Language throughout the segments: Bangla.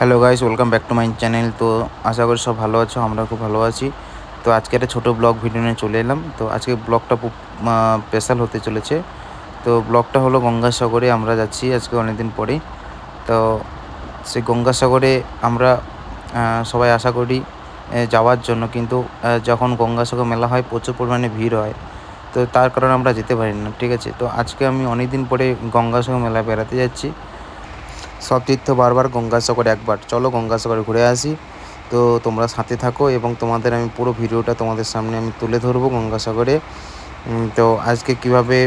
Hello guys, welcome back to my channel. তো আশা করি সব ভালো আছো, আমরা খুব ভালো আছি। তো আজকে একটা ছোটো ব্লগ ভিডিও নিয়ে চলে এলাম। তো আজকে ব্লগটা স্পেশাল হতে চলেছে। তো ব্লগটা হলো গঙ্গাসাগরে আমরা যাচ্ছি আজকে অনেকদিন পরে। তো সেই গঙ্গাসাগরে আমরা সবাই আশা করি যাওয়ার জন্য, কিন্তু যখন গঙ্গাসাগর মেলা হয় প্রচুর পরিমাণে ভিড় হয়, তো তার কারণে আমরা যেতে পারি না। ঠিক আছে, তো আজকে আমি অনেক দিন পরে গঙ্গাসাগর মেলা বেড়াতে যাচ্ছি। সব তীর্থ বারবার, গঙ্গাসাগর একবার, চলো গঙ্গাসাগরে ঘুরে আসি। তো তোমরা সাথে থাকো এবং তোমাদের আমি পুরো ভিডিওটা তোমাদের সামনে আমি তুলে ধরবো গঙ্গাসাগরে। তো আজকে কিভাবে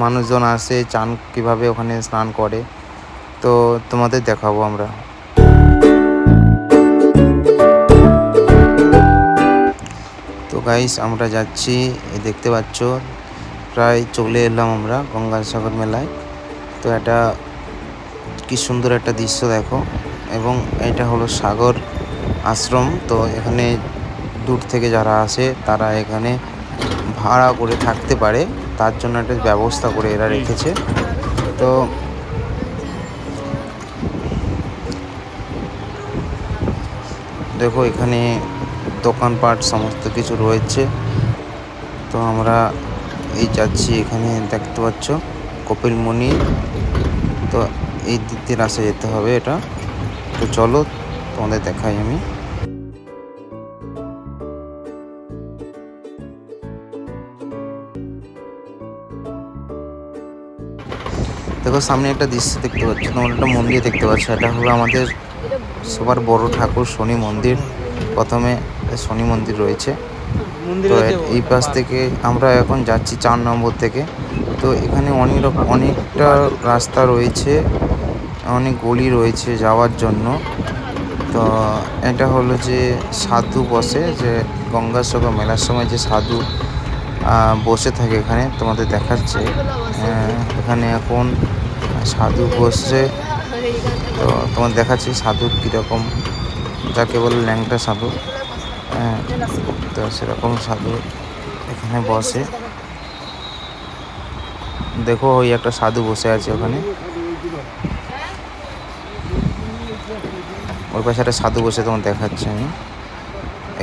মানুষজন আসে, চান কিভাবে ওখানে স্নান করে, তো তোমাদের দেখাবো আমরা। তো গাইস, আমরা যাচ্ছি, দেখতে পাচ্ছ প্রায় চলে এলাম আমরা গঙ্গাসাগর মেলায়। তো এটা কি সুন্দর একটা দৃশ্য দেখো, এবং এটা হলো সাগর আশ্রম। তো এখানে দূর থেকে যারা আসে তারা এখানে ভাড়া করে থাকতে পারে, তার জন্য একটা ব্যবস্থা করে এরা রেখেছে। তো দেখো এখানে দোকানপাট সমস্ত কিছু রয়েছে। তো আমরা এই যাচ্ছি, এখানে দেখতে পাচ্ছ কপিলমুনি। তো এই দিক দিয়ে রাস্তা যেতে হবে এটা। তো চলো তোমাদের দেখাই আমি। দেখো সামনে একটা দৃশ্য দেখতে পাচ্ছ, তোমরা একটা মন্দির দেখতে পাচ্ছ। এটা হলো আমাদের সবার বড় ঠাকুর শনি মন্দির। প্রথমে শনি মন্দির রয়েছে। তো এই পাশ থেকে আমরা এখন যাচ্ছি 4 নম্বর থেকে। তো এখানে অনেকটা রাস্তা রয়েছে, অনেক গলি রয়েছে যাওয়ার জন্য। তো এটা হলো যে সাধু বসে, যে গঙ্গাসাগর মেলার সময় যে সাধু বসে থাকে এখানে, তোমাদের দেখাচ্ছে। এখানে এখন সাধু বসছে। তো তোমার দেখাচ্ছি সাধু কীরকম, যাকে বলে ল্যাংটা সাধু। তো সেরকম সাধু এখানে বসে। দেখো ওই একটা সাধু বসে আছে ওখানে, ওর পাশে একটা সাধু বসে, তোমার দেখাচ্ছে আমি।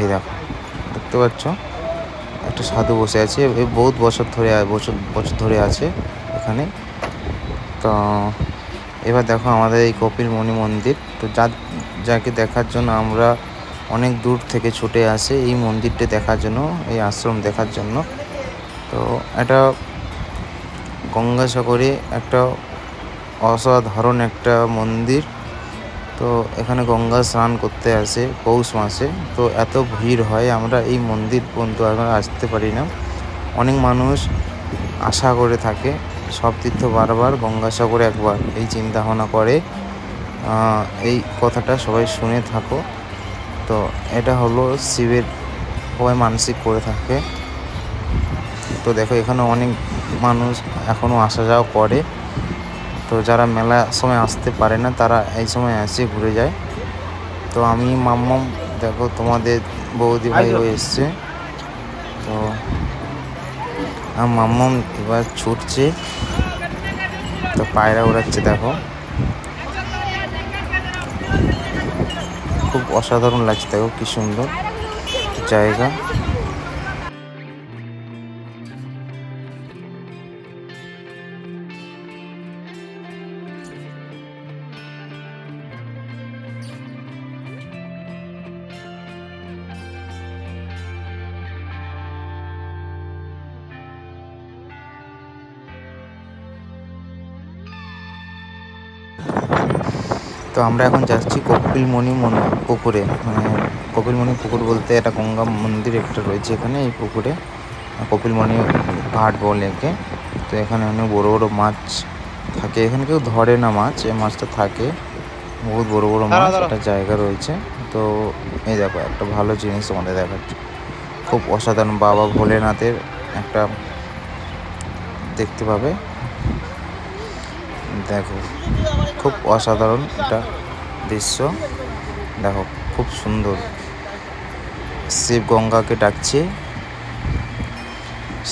এই দেখো, দেখতে পাচ্ছ একটা সাধু বসে আছে। বহুত বছর ধরে আছে এখানে। তো এবার দেখো আমাদের এই কপিলমুনি মন্দির। তো যাকে দেখার জন্য আমরা অনেক দূর থেকে ছুটে আসে এই মন্দিরটা দেখার জন্য, এই আশ্রম দেখার জন্য। তো এটা গঙ্গাসাগরে একটা অসাধারণ একটা মন্দির। তো এখানে গঙ্গা স্নান করতে আসে পৌষ মাসে। তো এত ভিড় হয়, আমরা এই মন্দির পর্যন্ত আমরা আসতে পারি না। অনেক মানুষ আশা করে থাকে, সব তীর্থ বারবার, গঙ্গাসাগরে একবার, এই চিন্তা ভাবনা করে। এই কথাটা সবাই শুনে থাকো। তো এটা হলো শিবের, সবাই মানসিক করে থাকে। তো দেখো এখানে অনেক মানুষ এখনও আসা যাওয়া করে। তো যারা মেলা সময় আসতে পারে না তারা এই সময় এসে ঘুরে যায়। তো আমি মাম্মাম, দেখো তোমাদের বৌদি ভাইও এসছে। তো মাম্মাম এবার ছুটছে, তো পায়রা উড়াচ্ছে। দেখো খুব অসাধারণ লাগছে, দেখো কি সুন্দর জায়গা। তো আমরা এখন যাচ্ছি কপিলমুনি পুকুরে। কপিলমুনি পুকুর বলতে একটা গঙ্গা মন্দির একটা রয়েছে এখানে, এই পুকুরে কপিলমুনি ঘাট বলে একে। তো এখানে অনেক বড় বড় মাছ থাকে, এখানে কেউ ধরে না মাছ, এই মাছটা থাকে, বহুত বড় বড় মাছ, একটা জায়গা রয়েছে। তো এই দেখো একটা ভালো জিনিস তোমাদের দেখাচ্ছে, খুব অসাধারণ, বাবা ভোলেনাথের একটা দেখতে পাবে। দেখো খুব অসাধারণ একটা দৃশ্য, দেখো খুব সুন্দর। শিব গঙ্গাকে ডাকছে,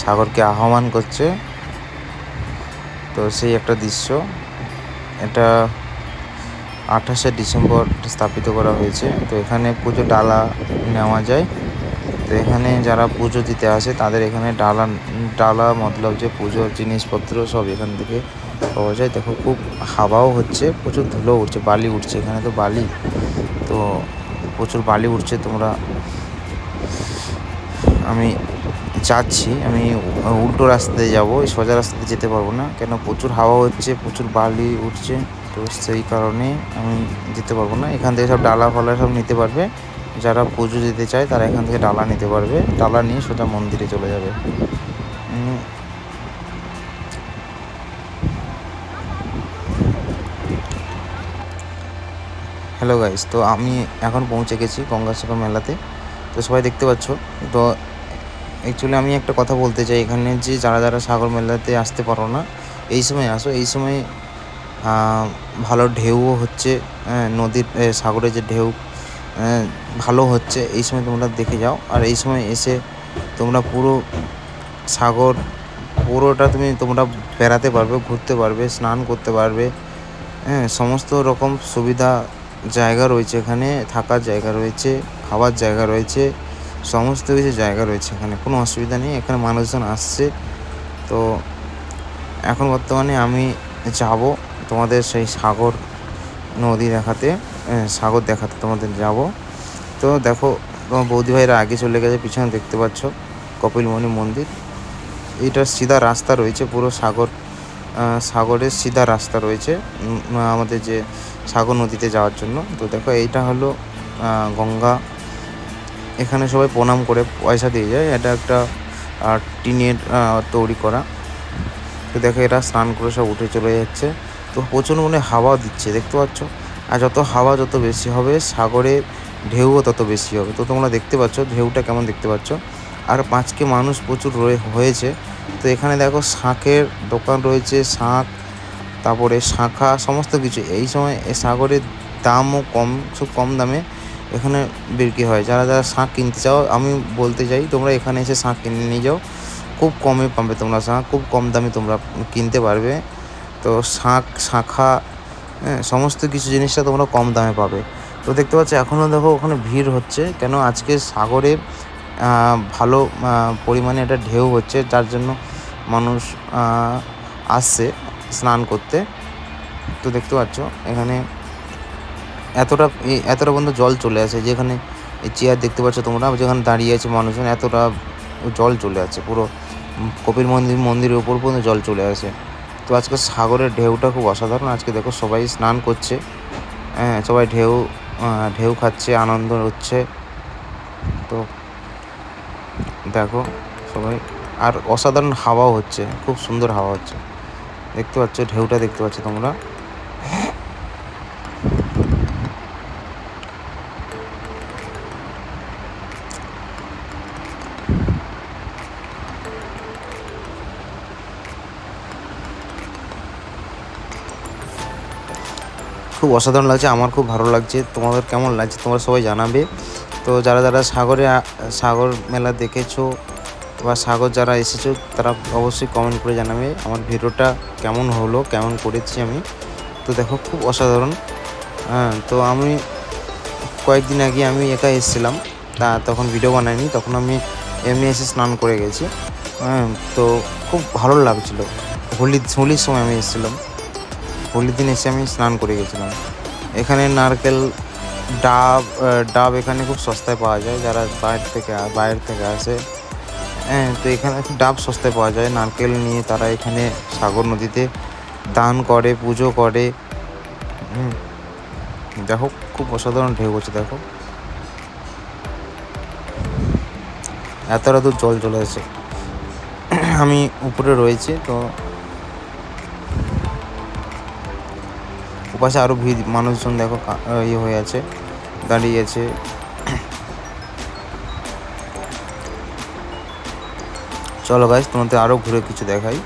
সাগরকে আহ্বান করছে। তো সেই একটা দৃশ্য, এটা 28শে ডিসেম্বর স্থাপিত করা হয়েছে। তো এখানে পুজো ডালা নেওয়া যায়। তো এখানে যারা পুজো দিতে আসে তাদের এখানে ডালা মতলব যে পুজোর জিনিসপত্র সব এখান থেকে পাওয়া যায়। দেখো খুব হাওয়াও হচ্ছে, প্রচুর ধুলো উঠছে, বালি উঠছে, এখানে তো বালি, তো প্রচুর বালি উঠছে। আমি যাচ্ছি, আমি উল্টো রাস্তাতে যাব, সোজা রাস্তাতে যেতে পারবো না, কেন প্রচুর হাওয়া হচ্ছে, প্রচুর বালি উঠছে, তো সেই কারণে আমি যেতে পারবো না। এখান থেকে সব ডালা ফালা সব নিতে পারবে, যারা পুজো দিতে চায় তারা এখান থেকে ডালা নিতে পারবে, ডালা নিয়ে সোজা মন্দিরে চলে যাবে। হ্যালো গাইস, তো আমি এখন পৌঁছে গেছি গঙ্গাসাগর মেলাতে। তো সবাই দেখতে পাচ্ছ। তো অ্যাকচুয়ালি আমি একটা কথা বলতে চাই এখানে, যে যারা সাগর মেলাতে আসতে পারো না, এই সময় আসো। এই সময় ভালো ঢেউও হচ্ছে, নদীর সাগরে যে ঢেউ ভালো হচ্ছে, এই সময় তোমরা দেখে যাও। আর এই সময় এসে তোমরা পুরো সাগর পুরোটা তোমরা বেড়াতে পারবে, ঘুরতে পারবে, স্নান করতে পারবে। সমস্ত রকম সুবিধা জায়গা রয়েছে এখানে, থাকার জায়গা রয়েছে, খাওয়ার জায়গা রয়েছে, সমস্ত কিছু জায়গা রয়েছে এখানে, কোনো অসুবিধা নেই। এখানে মানুষজন আসছে। তো এখন বর্তমানে আমি যাব তোমাদের সেই সাগর নদী দেখাতে, সাগর দেখাতে তোমাদের যাব। তো দেখো তোমার বৌদি ভাইরা আগে চলে গেছে, পিছনে দেখতে পাচ্ছ কপিলমুনি মন্দির। এইটার সিধা রাস্তা রয়েছে, পুরো সাগরের সিধা রাস্তা রয়েছে আমাদের যে সাগর নদীতে যাওয়ার জন্য। তো দেখো এইটা হলো গঙ্গা। এখানে সবাই প্রণাম করে পয়সা দিয়ে যায়। এটা একটা টিনের তৈরি করা। তো দেখো এরা স্নান করে সব উঠে চলে যাচ্ছে। তো প্রচুর হাওয়া দিচ্ছে, দেখতে পাচ্ছ। আর যত হাওয়া যত বেশি হবে, সাগরের ঢেউও তত বেশি হবে। তো তোমরা দেখতে পাচ্ছ ঢেউটা কেমন দেখতে পাচ্ছ। আর আজকে মানুষ প্রচুর হয়েছে। তো এখানে দেখো শাঁখের দোকান রয়েছে, শাঁখ, তারপরে শাঁখা, সমস্ত কিছু। এই সময় সাগরের দামও খুব কম দামে এখানে বিক্রি হয়। যারা শাঁখ কিনতে চাও, আমি বলতে চাই তোমরা এখানে এসে শাঁখ কিনে নিয়ে যাও, খুব কমে পাবে তোমরা শাঁখ, খুব কম দামে তোমরা কিনতে পারবে। তো শাঁখা সমস্ত কিছু জিনিসটা তোমরা কম দামে পাবে। তো দেখতে পাচ্ছ এখনও দেখো ওখানে ভিড় হচ্ছে, কেন আজকে সাগরে ভালো পরিমাণে একটা ঢেউ হচ্ছে, যার জন্য মানুষ আসছে স্নান করতে। তো দেখতে পাচ্ছ এখানে এতটা পর্যন্ত জল চলে আসে, যেখানে এই চেয়ার দেখতে পাচ্ছ তোমরা, যেখানে দাঁড়িয়ে আছে মানুষজন, এতটা জল চলে আসে, পুরো কপিল মন্দিরের উপর পর্যন্ত জল চলে আসে। তো আজকে সাগরের ঢেউটা খুব অসাধারণ। আজকে দেখো সবাই স্নান করছে, সবাই ঢেউ খাচ্ছে, আনন্দ হচ্ছে। তো দেখো সবাই, আর অসাধারণ হাওয়াও হচ্ছে, খুব সুন্দর হাওয়া হচ্ছে, দেখতে পাচ্ছ ঢেউটা দেখতে পাচ্ছ তোমরা। খুব অসাধারণ লাগছে, আমার খুব ভালো লাগছে। তোমাদের কেমন লাগছে তোমরা সবাই জানাবে। তো যারা সাগর মেলা দেখেছো বা সাগর যারা এসেছো, তারা অবশ্যই কমেন্ট করে জানাবে আমার ভিডিওটা কেমন হলো, কেমন করেছি আমি। তো দেখো খুব অসাধারণ। তো আমি কয়েকদিন আগে আমি একা এসেছিলাম, তখন ভিডিও বানাইনি, তখন আমি এমনি এসে স্নান করে গেছি। তো খুব ভালো লাগছিলো। হোলির সময় আমি এসেছিলাম, হোলির দিন এসে আমি স্নান করে গেছিলাম। এখানে নারকেল, ডাব এখানে খুব সস্তায় পাওয়া যায়, যারা বাইরে থেকে আসে। তো এখানে ডাব সস্তায় পাওয়া যায়। নারকেল নিয়ে তারা এখানে সাগর নদীতে দান করে, পুজো করে। দেখো খুব অসাধারণ ঢেউ হচ্ছে, দেখো এতটা দূর জল চলে আসে। আমি উপরে রয়েছি, তো ওপাশে আরও ভিড়, মানুষজন দেখো ইয়ে হয়ে আছে, দাঁড়িয়ে আছে। চলো গাইস, তোমাদের আরও ঘুরে কিছু দেখাই।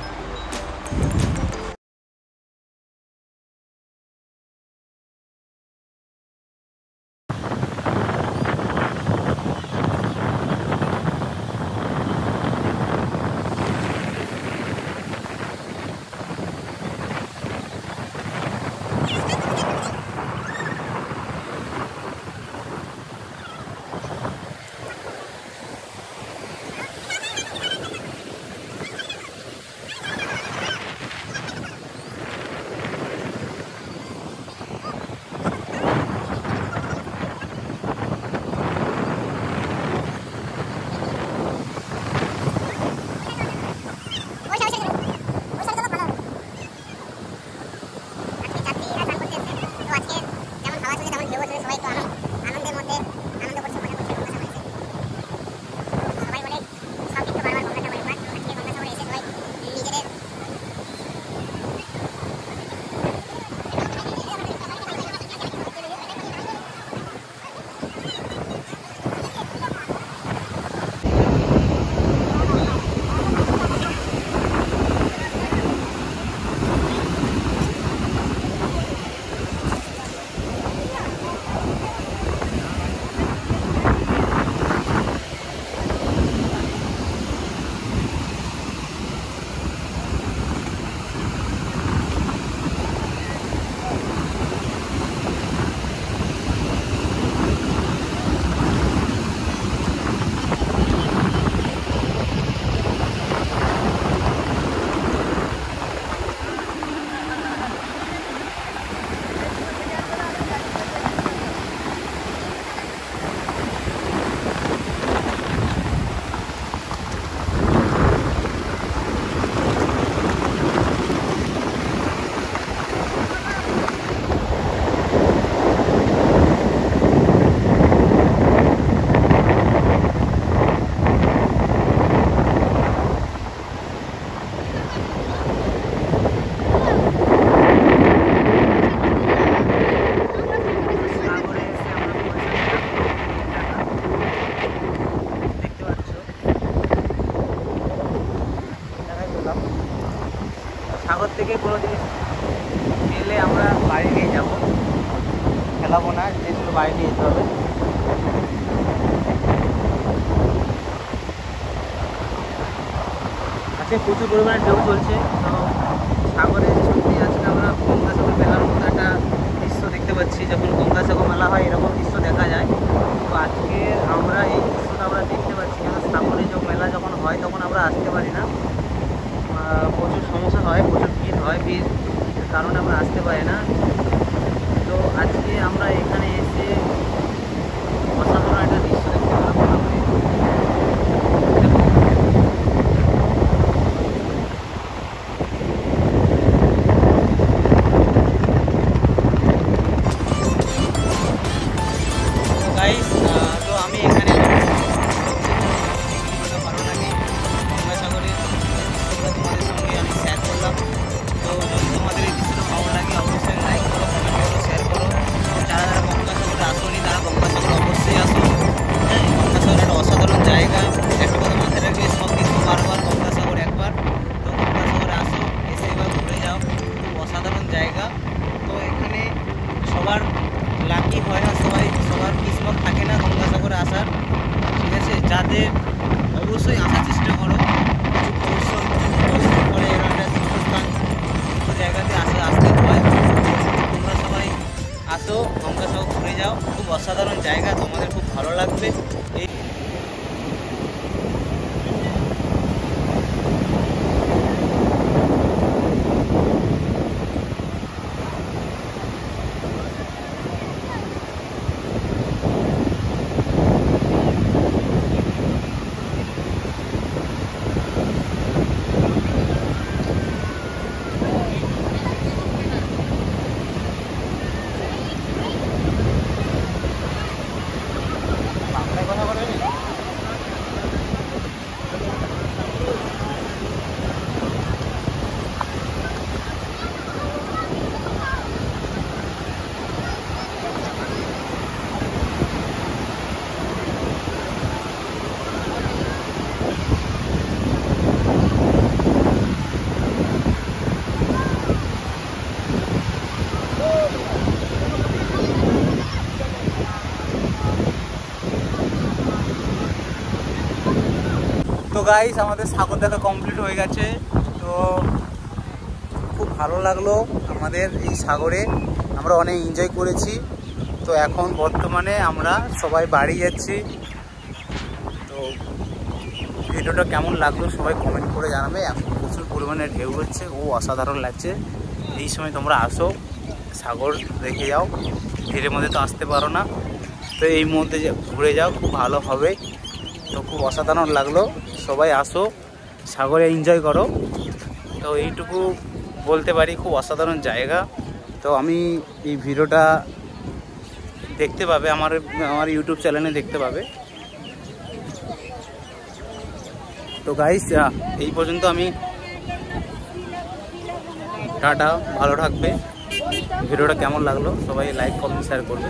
খেলাবো না, যে শুধু বাড়ি নিয়ে যেতে হবে। আজকে প্রচুর পরিমাণে ঢেউ চলছে। তো সাগরে সত্যি আজকে আমরা গঙ্গাসাগর মেলার মতো একটা দৃশ্য দেখতে পাচ্ছি। যখন গঙ্গাসাগর মেলা হয় এরকম দৃশ্য দেখা যায়। তো আজকে আমরা এই দৃশ্যটা আমরা দেখতে পাচ্ছি, কারণ সাগরে যে মেলা যখন হয় তখন আমরা আসতে পারি না, প্রচুর সমস্যা হয়, প্রচুর ভিড় হয়, ভিড় কারণে আমরা আসতে পারি না। তো আজকে আমরা এখানে এসে অসাধারণ একটা দৃশ্য দেখতে পেলাম। তো আমি এখানে ভালো লাগে গঙ্গাসাগরের দৃশ্যটা তোমাদের সঙ্গে আমি শেয়ার করলাম। তো যদি তোমাদের এই দৃশ্যটা ভালো লাগে অবশ্যই লাইক করো, কমেন্ট করো, শেয়ার করো। যারা যারা গঙ্গাসাগরে আসোনি তারা গঙ্গাসাগরে অবশ্যই আসো। হ্যাঁ, গঙ্গাসাগর একটা অসাধারণ জায়গা। একটা কথা মাথায় রাখবে, সব কিছু বারবার, গঙ্গাসাগর একবার। তো গঙ্গাসাগরে আসো, এসে এবার ঘুরে যাও, খুব অসাধারণ জায়গা। তো এখানে সবার লাকি হয় না, সবার কিসমত থাকে না গঙ্গাসাগরে আসার, ঠিক আছে? যাদের অবশ্যই আসার চেষ্টা করো, কিছু পরিশ্রম করে এরকম একটা তীর্থস্থান, জায়গাতে আসতে হয়। তোমরা সবাই আসো, গঙ্গাসাগর ঘুরে যাও, খুব অসাধারণ জায়গা, তোমাদের খুব ভালো লাগবে। এই কথা বলে তো গাইস, আমাদের সাগর দেখা কমপ্লিট হয়ে গেছে। তো খুব ভালো লাগলো আমাদের এই সাগরে, আমরা অনেক এনজয় করেছি। তো এখন বর্তমানে আমরা সবাই বাড়ি যাচ্ছি। তো ভিডিওটা কেমন লাগলো সবাই কমেন্ট করে জানাবে। এখন প্রচুর পরিমাণে ঢেউ হচ্ছে, ও অসাধারণ লাগছে। এই সময় তোমরা আসো, সাগর দেখে যাও, ভিড়ের মধ্যে তো আসতে পারো না, তো এই মধ্যে ঘুরে যাও, খুব ভালো হবে। তো খুব অসাধারণ লাগলো, সবাই আসো, সাগরে এনজয় করো। তো এইটুকু বলতে পারি, খুব অসাধারণ জায়গা। তো আমি এই ভিডিওটা দেখতে পাবে আমার ইউটিউব চ্যানেলে দেখতে পাবে। তো গাইস, এই পর্যন্ত আমি টাটা, ভালো থাকবে। ভিডিওটা কেমন লাগলো সবাই লাইক, কমেন্ট, শেয়ার করবে।